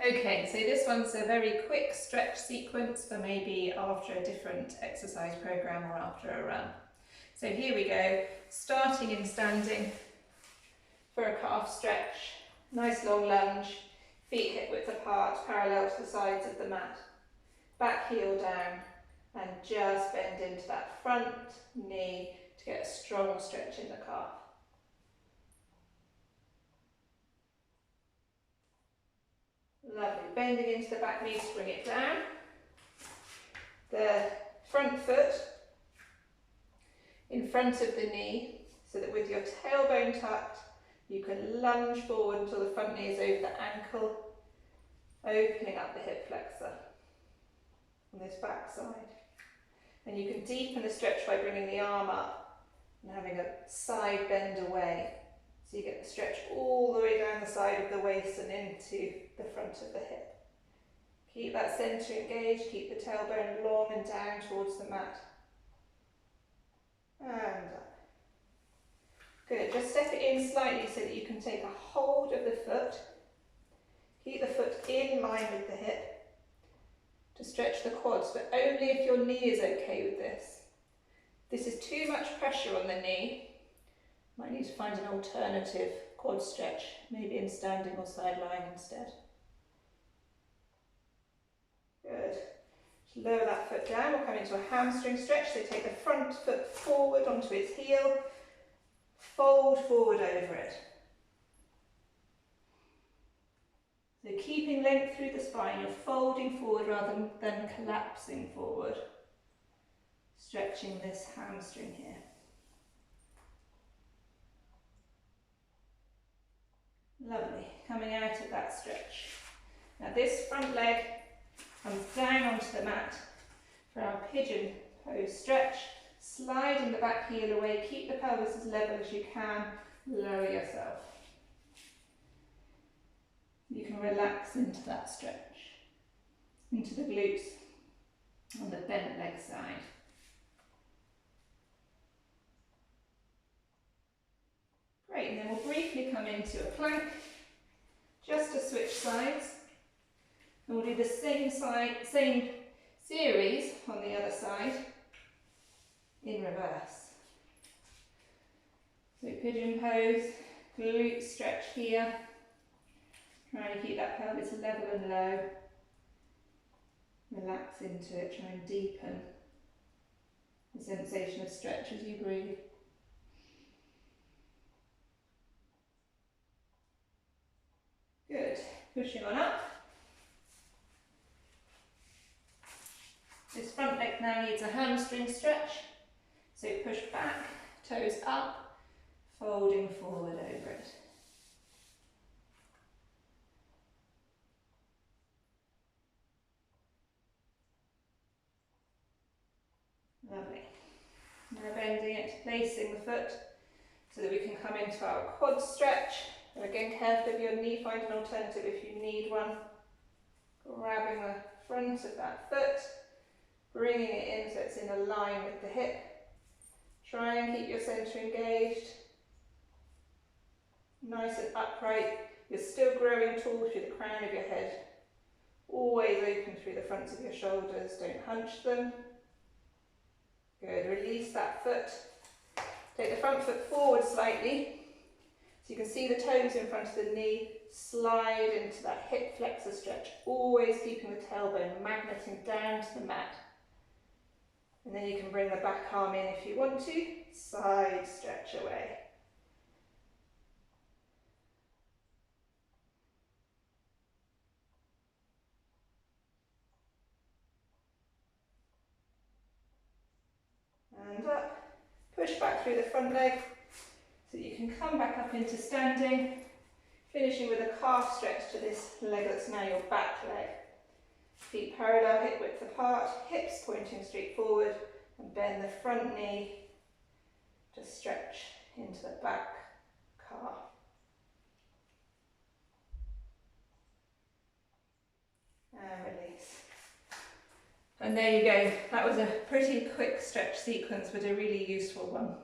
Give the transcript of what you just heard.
Okay, so this one's a very quick stretch sequence for maybe after a different exercise program or after a run. So here we go, starting in standing for a calf stretch. Nice long lunge, feet hip width apart, parallel to the sides of the mat. Back heel down and just bend into that front knee to get a strong stretch in the calf. Lovely, bending into the back knee to bring it down. The front foot in front of the knee, so that with your tailbone tucked, you can lunge forward until the front knee is over the ankle, opening up the hip flexor on this back side. And you can deepen the stretch by bringing the arm up and having a side bend away. So you get the stretch all the way down the side of the waist and into the front of the hip. Keep that centre engaged, keep the tailbone long and down towards the mat. And up. Good, just step it in slightly so that you can take a hold of the foot. Keep the foot in line with the hip to stretch the quads, but only if your knee is okay with this. If this is too much pressure on the knee, you might need to find an alternative quad stretch, maybe in standing or side lying instead. Good. Just lower that foot down, we'll come into a hamstring stretch, so take the front foot forward onto its heel, fold forward over it. So keeping length through the spine, you're folding forward rather than collapsing forward. Stretching this hamstring here. Lovely, coming out of that stretch. Now this front leg comes down onto the mat for our pigeon pose stretch. Sliding the back heel away, keep the pelvis as level as you can, lower yourself. You can relax into that stretch, into the glutes on the bent leg side. Great, and then we'll briefly come into a plank, just to switch sides. And we'll do the same series on the other side in reverse. So pigeon pose, glute stretch here. Trying to keep that pelvis level and low. Relax into it, try and deepen the sensation of stretch as you breathe. Good, pushing on up. This front leg now needs a hamstring stretch. So push back, toes up, folding forward over it. Lovely. Now bending it, placing the foot so that we can come into our quad stretch. And again, careful of your knee, find an alternative if you need one. Grabbing the front of that foot, bringing it in so it's in a line with the hip. Try and keep your centre engaged. Nice and upright. You're still growing tall through the crown of your head. Always open through the fronts of your shoulders, don't hunch them. Good, release that foot. Take the front foot forward slightly. So you can see the toes in front of the knee. Slide into that hip flexor stretch. Always keeping the tailbone magneting down to the mat. And then you can bring the back arm in if you want to. Side stretch away. And up. Push back through the front leg so that you can come back up into standing. Finishing with a calf stretch to this leg that's now your back leg. Feet parallel, hip width apart, hips pointing straight forward, and bend the front knee to stretch into the back calf. And release. And there you go. That was a pretty quick stretch sequence, but a really useful one.